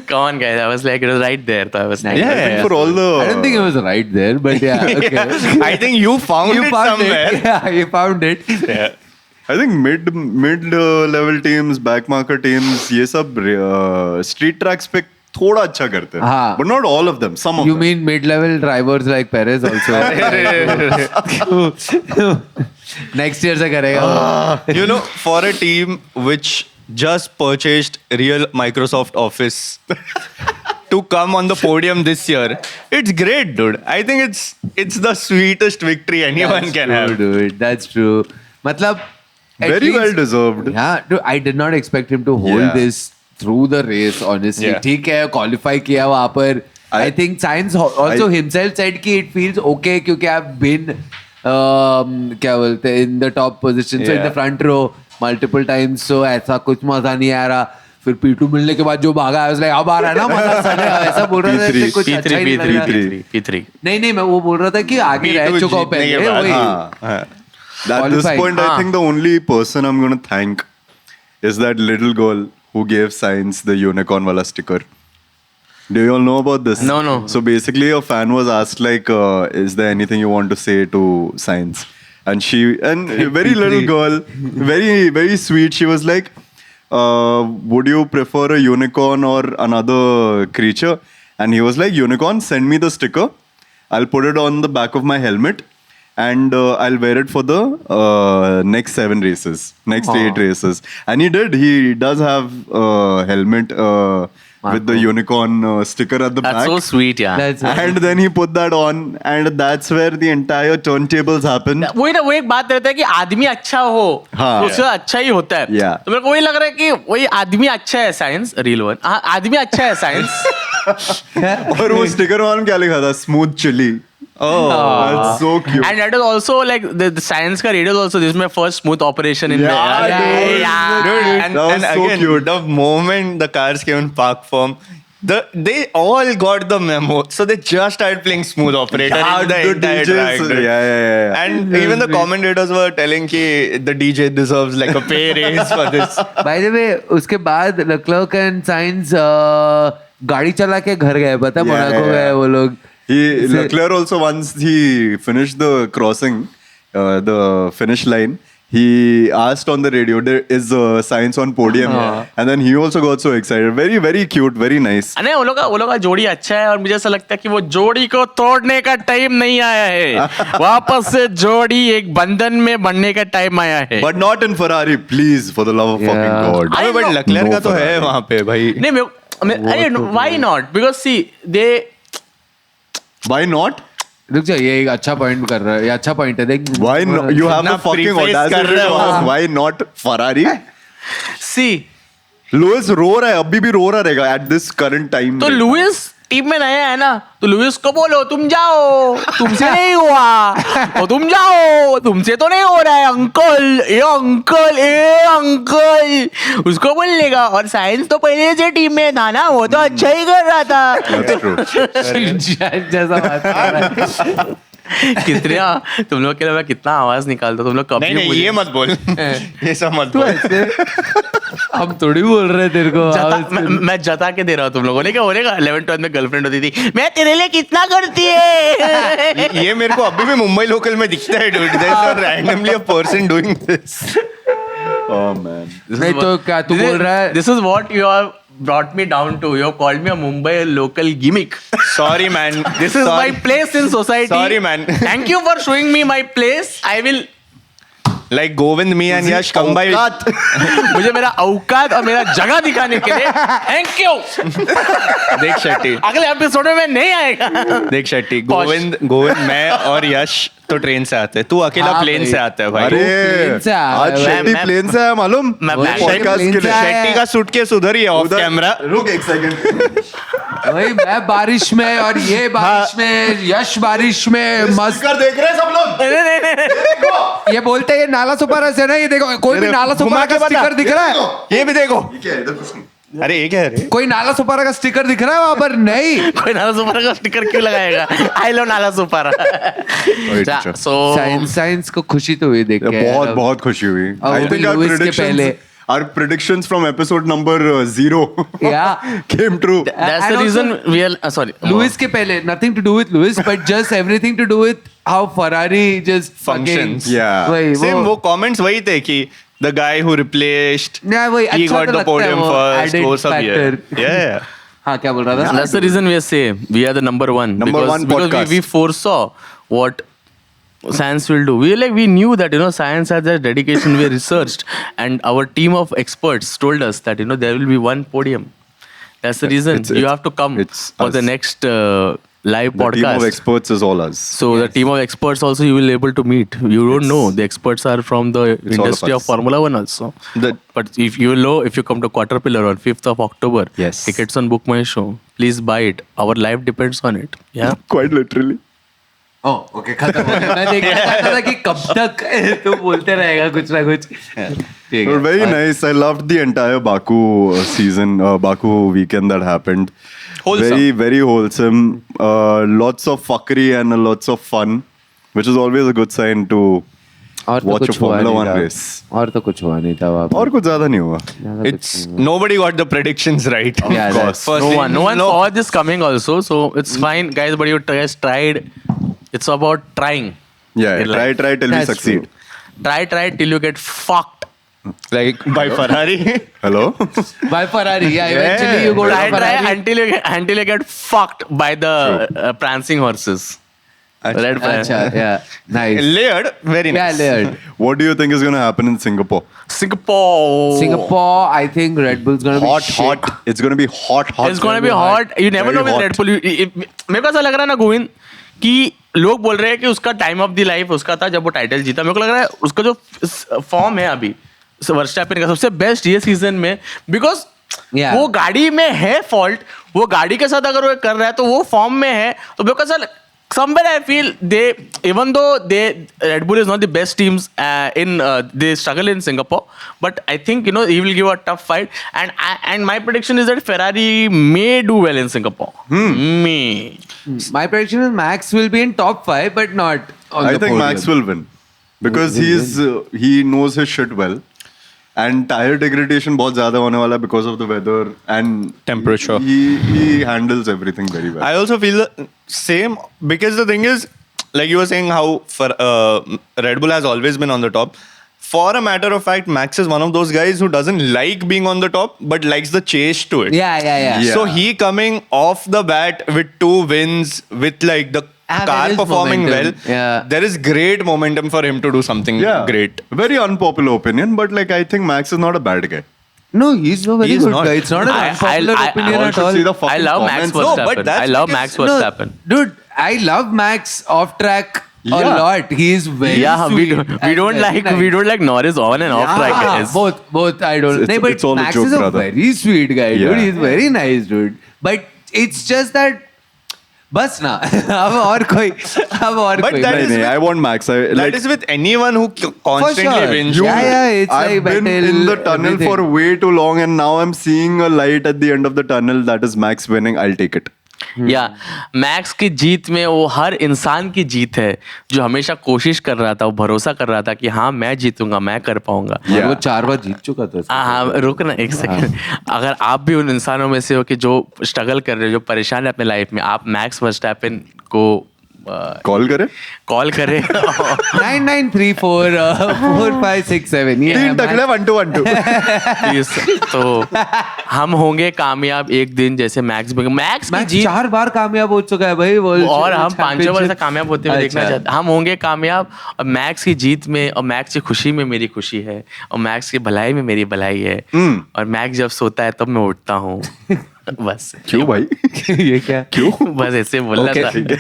Come on guys, I was like, it was right there. So I was like, I think for all I don't the think it was right there, but yeah. Okay. I think you found it somewhere. it. Yeah, you found it. Yeah. I think mid level teams, back marker teams, ये सब street tracks पे थोड़ा अच्छा करते हैं. हाँ. But not all of them. Some of You them. mean mid-level drivers like Perez also? Next year से करेगा. You know, for a team which just purchased real Microsoft Office to come on the podium this year, it's great, dude. I think it's the sweetest victory anyone That's can true, have. dude. That's true. मतलब at Very least- well deserved. Yeah, dude, I did not expect him to hold Yeah. this through the race. Honestly, Yeah. ठीक है, qualify किया वहाँ पर. I think Sainz also himself said कि it feels okay क्योंकि I've been क्या बोलते हैं in the top position, so in Yeah. the front row multiple times. So ऐसा कुछ मजा नहीं आ रहा. फिर P2 मिलने के बाद जो भागा, I was like अब आ रहा है ना मजा साले, ऐसा बोल रहा था P3, जैसे कुछ अच्छा ही नहीं लग रहा. P3. नहीं मैं वो बोल रहा था कि आगे रह चुका हूँ जीतने के पहले. बाद, वही. हाँ. At this Qualified. point, I think the only person I'm going to thank is that little girl who gave Science the unicorn wala sticker. Do you all know about this? No. So basically, a fan was asked like, "Is there anything you want to say to Science?" And a very little girl, very sweet. She was like, "Would you prefer a unicorn or another creature?" And he was like, "Unicorn, send me the sticker. I'll put it on the back of my helmet." And I'll wear it for the next 7 races, next 8 races. And he did. He does have a helmet with the unicorn sticker at the That's back. so sweet, yeah. That's And then he put that on, and that's where the entire turntables happened. वही ना, वो एक बात रहता है कि आदमी अच्छा हो हाँ. तो उससे अच्छा ही होता है. Yeah. तो मेरे को वही लग रहा है कि वही आदमी अच्छा है साइंस रियल वन. आदमी अच्छा है साइंस. और वो स्टिकर वाला क्या लिखा था? Smooth chili. Oh. That's so cute. And that is also like the science का radio also. This is my first smooth operation in Yeah, there. dude. Yeah. And, That was and so again, cute. the moment the cars came in park form, they all got the memo. So they just started playing Smooth Operator Yeah, in the the entire DJs, track. dude. yeah. And even the commentators were telling ki the DJ deserves like a pay raise for this. By the way, उसके बाद Leclerc and Sainz गाड़ी चला के घर गए, पता है, Monaco गए वो लोग. Leclerc also, once he finished the crossing, the finish line, he asked on the radio, "There is Sainz on podium," and then he also got so excited. Very, very cute, very nice. नहीं, वो लोग का जोड़ी अच्छा है और मुझे ऐसा लगता है कि वो जोड़ी को तोड़ने का टाइम नहीं आया है. वापस से जोड़ी एक बंधन में बनने का टाइम आया है. But not in Ferrari, please, for the love of Yeah. fucking God. I but know. Leclerc No का तो है Ferrari. वहाँ पे भाई. नहीं अरे why not? Because see they Why not? रुक जा, ये एक अच्छा पॉइंट कर रहा है, ये अच्छा पॉइंट है देख. Why not? You have इतना the fucking preface कर audacity रहे to हो. ask, why not Ferrari? see Lewis रो रहा है, अभी भी रो रहा रहेगा at this current time. तो right? लुइस टीम में नया है ना तो लुइस को बोलो तुम जाओ, तुमसे नहीं हुआ तो तुम जाओ, तुमसे तो नहीं हो रहा है अंकल, ए अंकल, ए अंकल, उसको बोलने का। और साइंस तो पहले से टीम में था ना, वो तो अच्छा ही कर रहा था। That's true. जैसा बात कर रहा है। कितने तुम लोग के लिए मैं कितना आवाज निकालता, तुम लोग कभी नहीं नहीं मुझे- ये मत बोल, ये सब मत तू बोल। ऐसे हम थोड़ी बोल रहे तेरे को मैं जता के दे रहा हूँ तुम लोगों ने, क्या होने का 11th-12th में गर्लफ्रेंड होती थी, मैं तेरे लिए कितना करती है। ये मेरे को अभी भी मुंबई लोकल में दिखता है dude. There's not randomly a person doing this. Oh man. नहीं तो क्या तू बोल रहा है? This is what you have brought me down to. You have called me a Mumbai local gimmick. Sorry man. This is Sorry. my place in society. Sorry, man. Thank you for showing me my place. I will. Like Govind, me and Yash come by. मुझे मेरा औकात और मेरा जगह दिखाने के लिए thank you. देख शेट्टी, अगले एपिसोड में मैं नहीं आएगा। देख शेट्टी, Posh. गोविंद मैं और यश तो ट्रेन से आते हैं, तू अकेला हाँ प्लेन भाई। से आता है भाई। अरे प्लेन से आया आज है। शेट्टी मैं- प्लेन से आया मालूम, मैं पॉडकास्ट प्लेन के से लिए। आया। शेट्टी का सूटकेस उधर ही है ऑफ उधर- कैमरा। रुक एक सेकंड। भाई मैं बारिश में और ये बारिश में, यश बारिश में मस्त। स्पीकर देख रहे हैं सब लोग। ये बोलते हैं ये नाला सुपारा से ना, ये देखो कोई भी नाला घुमा सुपारा के का बता। स्टिकर दिख रहा है? ये भी देखो, ये क्या है इधर कुछ नहीं। अरे ये क्या है रे? कोई नाला सुपारा का स्टिकर दिख रहा है वहां पर? नहीं। कोई नाला सुपारा का स्टिकर क्यों लगाएगा? आई लव नाला सुपारा। teacher. So साइंस को खुशी तो हुई देख के। बहुत बहुत खुशी हुई। और वो भी लुइस के पहले। our predictions from episode number 0 Yeah. came true. that's And the also- reason we are sorry. Lewis के पहले, nothing to do with Lewis, but just everything to do with how Ferrari just Functions. fucking- Yeah. वही same वो comments वही थे कि the guy who replaced, Yeah, वही he अच्छा got तो the लगता है podium वो first, added वो सब ही है। factor। Yeah. हाँ क्या बोल रहा था? That's the reason we say we are the number one. Number one because podcast. we foresaw what science will do. We knew that science has that dedication. We researched, and our team of experts told us that there will be one podium. That's the reason It's- you have to come it's for the us. next live The team of podcast. experts is all us. So the team of experts also you will able to meet. You don't know the experts are from the all of industry of us. Formula One also. The- But if you come to Caterpillar on 5th of October, Yes. tickets on Book My Show. Please buy it. Our life depends on it. Yeah. Quite literally. Okay खत्म हो गया। मैं देख रहा था कि कब तक तू बोलते रहेगा कुछ ना कुछ। ठीक But है। very nice. I loved the entire Baku season, Baku weekend that happened. Wholesome. Very, very wholesome. Lots of fuckery and lots of fun, which is always a good sign to और तो watch a कुछ हुआ Formula नहीं One था। race. और तो कुछ हुआ नहीं था वहाँ पर। और कुछ ज्यादा नहीं हुआ. ज़्यादा कुछ It's नहीं हुआ। nobody got the predictions right. Yeah, Of course. Firstly, No one saw this coming also. So it's fine, guys. But you guys tried. It's about trying. Yeah, In life. try till we That's succeed. Try till you get fucked. like by Ferrari. Hello? By Ferrari, yeah. Eventually you go to Try Ferrari. until you get fucked by the prancing horses. Red अच्छा, yeah, nice. Layered, very Yeah, nice. layered. What do you think is going to happen in Singapore? Singapore. Singapore, I think Red Bull's gonna Hot, be shit. hot. It's going to be hot. It's gonna be hot. You never Very know with hot. Red Bull. मेरे को ऐसा लग रहा है ना गोविंद कि लोग बोल रहे हैं कि उसका टाइम ऑफ द लाइफ उसका था जब वो टाइटल जीता। मेरे को लग रहा है उसका जो फॉर्म है अभी वर्स्टैपेन का सबसे बेस्ट ये सीजन में, बिकॉज Yeah. वो गाड़ी में है फॉल्ट, वो गाड़ी के साथ अगर वो कर रहा है तो वो फॉर्म में है। तो मेरे को ऐसा somewhere I feel even though Red Bull is not the best teams they struggle in Singapore, but I think he will give a tough fight, and my prediction is that Ferrari may do well in Singapore. May. My prediction is Max will be in top 5, but not on I the think podium. Max will win because he knows his shit well. And tire degradation बहुत ज़्यादा होने वाला because of the weather and Temperature. He handles everything very well. I also feel the same because the thing is, like you were saying, how Red Bull has always been on the top. For a matter of fact, Max is one of those guys who doesn't like being on the top, but likes the chase to it. Yeah. Yeah. So he coming off the bat with 2 wins, with like the there car is performing momentum. well, Yeah. there is great momentum for him to do something Yeah, great. Very unpopular opinion, but like I think Max is not a bad guy. No, he's no very He's good not. guy. It's not an unpopular opinion all at should all. see the I fucking love Max comments. No, but Verstappen. that's I love because- Max No, Verstappen. dude, I love Max off track a Yeah. lot. He is very Yeah, we sweet don't and very nice. we don't like Norris on and off track, Yeah, guys. both I don't. It's- No, but it's all a Max joke, is a brother. very sweet guy, dude. Yeah. He's very nice, dude. But it's just that बस ना अब और कोई But कोई that नहीं is नहीं, with- I want Max. That is with anyone who constantly sure. wins. It's I've like been battle, in the tunnel everything. for way too long, and now I'm seeing a light at the end of the tunnel. That is Max winning. I'll take it. या max की जीत में वो हर इंसान की जीत है जो हमेशा कोशिश कर रहा था, वो भरोसा कर रहा था कि हाँ मैं जीतूंगा, मैं कर पाऊंगा। और वो 4 बार जीत चुका था हाँ हाँ, रुक ना एक सेकंड। अगर आप भी उन इंसानों में से हो कि जो स्ट्रगल कर रहे हो, जो परेशान है अपने लाइफ में, आप मैक्स वर्स्टैपेन को Call करे? कॉल करें। 99344567 तीन टकले 1-2-1-2. Please, तो हम होंगे कामयाब एक दिन जैसे मैक्स की मैच जीत 4 बार कामयाब हो चुका है भाई वो और हम 5 बार ऐसा कामयाब होते हुए देखना चाहते हैं। हम होंगे कामयाब और मैक्स की जीत में और मैक्स की खुशी में मेरी खुशी है और मैक्स की भलाई में मेरी भलाई है और मैक्स जब सोता है तब मैं उठता हूँ। बस क्यों भाई? ये क्या क्यों? बस ऐसे बोलना Okay, था। ठीक है.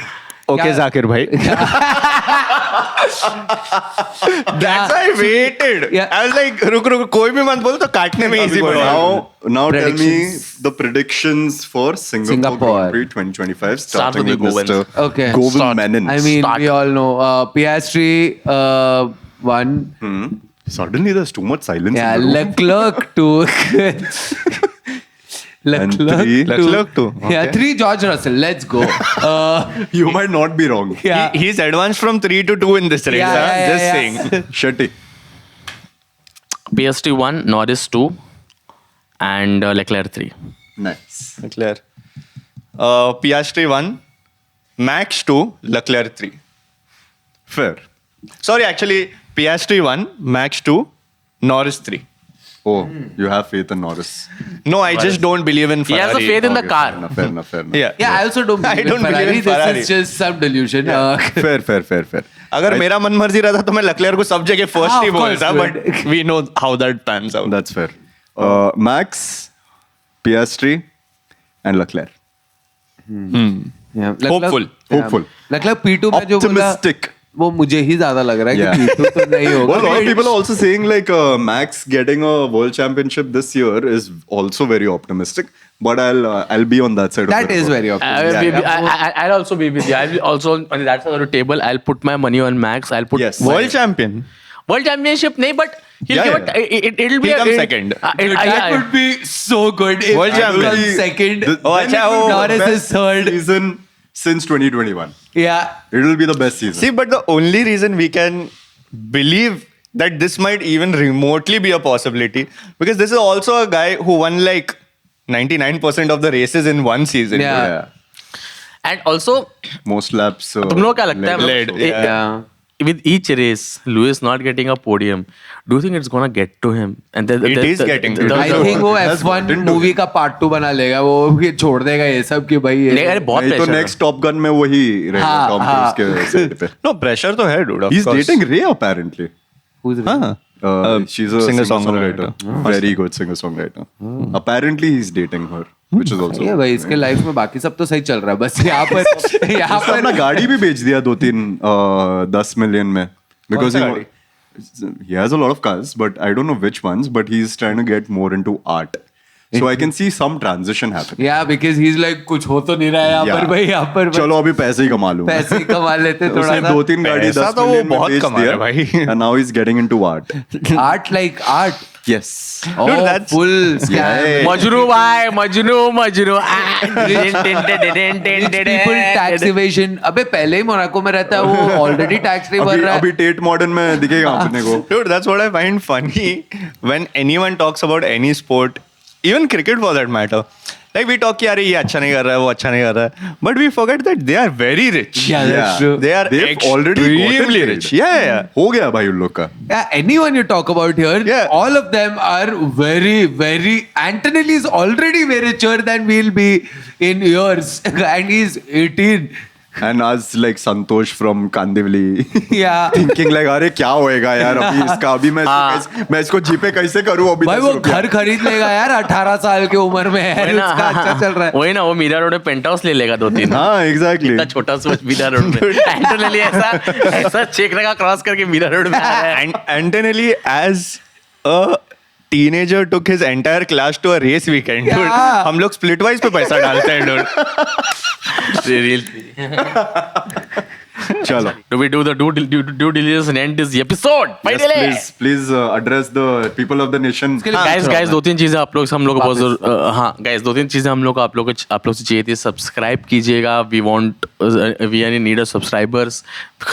Okay, Zakir bhai. That's why I waited. Yeah. I was like, रुक कोई भी मत बोल तो काटने में easy पड़ेगा. Now tell me Predictions. the predictions for Singapore Singapore. Grand Prix 2025 Start starting with with the Mr. Govins. Okay. Govin Start. Menon. I mean Start. we all know Piastri won Suddenly there's too much silence. yeah in the room. Leclerc 2 And three. Leclerc too. yeah Okay. 3 George Russell let's go You might not be wrong. yeah He's advanced from 3 to 2 in this race. Yeah, huh? yeah, Just yeah. saying. Shetty. PSG 1, Norris 2 and Leclerc 3. Nice. Leclerc. Piastri 1, Max 2, Leclerc 3. Fair. Sorry, actually, Piastri 1, Max 2, Norris 3. Oh, you have faith in Norris. No, I just don't believe in He Ferrari. has a faith in the Okay, car. Fair enough, fair enough. Yeah. yeah I also don't I believe don't in believe in Ferrari Ferrari. this is just some delusion Fair. अगर मेरा मन मर्जी रहता तो मैं Leclerc को सब जगह first हाँ, ही of course, बोलता, good. but we know how that pans out. That's fair. Max, Piastri, and Leclerc. yeah Hopeful. Hopeful. Leclerc P2 में जो बोला Optimistic. वो मुझे ही ज्यादा लग रहा है Yeah. कि P2 तो नहीं Well, a lot of होगा people are also saying like Max getting a world championship this year is also very optimistic. But I'll be on that side. that of the is report. very obvious I'll also be with you. I'll be also on that side of the table. I'll put my money on Max. I'll put Yes. World champion. World Championship. नहीं, but he'll Yeah, give it'll be He'll come it- second. that would be so good if World Max champion. comes second Oh, अच्छा, oh, Norris is Best third season since 2021. yeah It will be the best season. See, but the only reason we can believe that this might even remotely be a possibility, because this is also a guy who won like 99% of the races in one season. Yeah. And also, Most laps. तुम लोग क्या लगता है? led, yeah With each race, Lewis not getting a podium, do you think it's gonna get to him? And It is getting to him. I think वो Has F1 gotten to movie him. का part 2 बना लेगा वो ये छोड़ देगा ये सब कि भाई नहीं, ये अरे बहुत नहीं तो pressure है। नेक्स्ट टॉप गन में वही रहेगा हाँ, टॉम हाँ। क्रूज के सेट पे. No, pressure तो है, dude. Of He's course. dating Ray apparently. Who's it? हाँ. She's a singer-songwriter. Very good singer-songwriter. Apparently he's dating her, which is also. ये भाई इसके लाइफ में बाकी सब तो सही चल रहा है बस यहाँ पर उसने अपना गाड़ी भी बेच दिया 10 million में because सा he has a lot of cars, but I don't know which ones. But he's trying to get more into art, so I can see some transition happening. yeah because he's like कुछ हो तो नहीं रहा है यहाँ पर Yeah. भाई यहाँ पर बस चलो अभी पैसे ही कमा लूं. पैसे ही कमा लेते थोड़ा उसने सा 2-3 गाड़ी पैसा 10 तो वो million में बहुत बेच कमा रहा है दिया, भाई. and now he's getting into art. art like art Yes. oh that's- full scam Yeah. Majnu भाई Majnu Rich people tax evasion अबे पहले ही मोनाको में रहता है वो ऑलरेडी टैक्स नहीं भर रहा है अभी टेट मॉडर्न में दिखेगा अपने को. Dude, that's what I find funny when anyone talks about any sport, even cricket for that matter. Like we talk कि अरे ये अच्छा नहीं कर रहा है, वो अच्छा नहीं कर रहा है, but we forget that they are very rich. yeah that's true They are They've already gotten extremely paid. rich. Yeah. हो गया भाई उन लोग का. yeah anyone you talk about here Yeah. all of them are very Antonelli is already way richer than we'll be in years and he's 18 And us like Santosh from Kandivali yeah thinking like अरे क्या होएगा यार अभी इसका अभी मैं इसको जीपे कैसे करूँ अभी भाई 10 वो रुपया. घर खरीद लेगा यार 18 साल की उम्र में है वही ना, उसका अच्छा चल रहा है वही ना, वो मीरा रोड में पेंट हाउस ले लेगा 2-3. हाँ एग्जैक्टली. इतना छोटा सा मीरा रोड में एंटोनेली ऐसा चेक लगा क्रॉस करके मीरा रोड में आ रहा है. And Antonelli as a teenager took his entire class to a race weekend, dude. Yeah. हम लोग split wise पे पैसा डालते हैं, dude. चलो Do we do the due diligence and end this episode? Please address the people of the nation. Guys दो तीन चीजें आप लोग से हम लोग को बहुत हाँ गाइस दो तीन चीजें हम लोग को आप लोग से चाहिए थी. सब्सक्राइब कीजिएगा. We need a subscribers.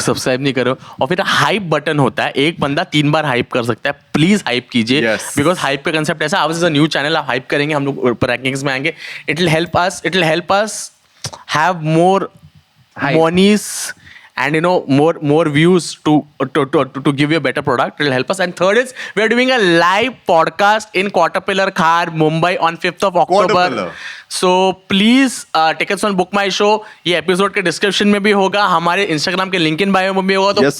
Subscribe नहीं करो. और फिर हाइप बटन होता है. एक बंदा 3 बार हाइप कर सकता है. प्लीज हाइप कीजिए. Yes. बिकॉज हाइप का कंसेप्ट ऐसा hours is a new channel. आप हाइप करेंगे हम लोग रैंकिंग्स में आएंगे. It will help us have more monies and more views to give you a better product. It will help us. And third is we are doing a live podcast in Caterpillar Khar, Mumbai on 5th of October. Caterpillar. So please tickets on Book My Show. ये episode के description में भी होगा. हमारे Instagram के link in bio में भी होगा. तो Yes.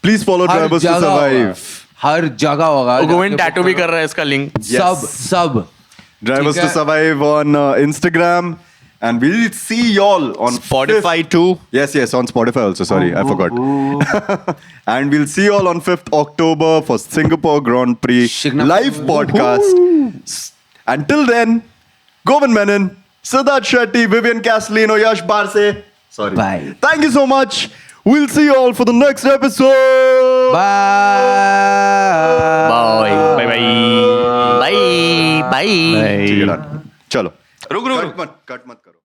Please follow Drivers to Survive. हर जगह होगा. गोविंद टैटू भी कर रहा है इसका लिंक. सब Drivers ठीक to है. Survive on Instagram. And we'll see y'all on Spotify 5th. too. Yes, on Spotify also. Sorry, I forgot. And we'll see y'all on 5th October for Singapore Grand Prix Shignam. live podcast. Until then, Govind Menon, Siddharth Shetty, Vivian Castellino, Yash Barse. Sorry. Bye. Thank you so much. We'll see you all for the next episode. Bye. Bye. Bye. ठीक है, done. चलो रुक cut मत करो.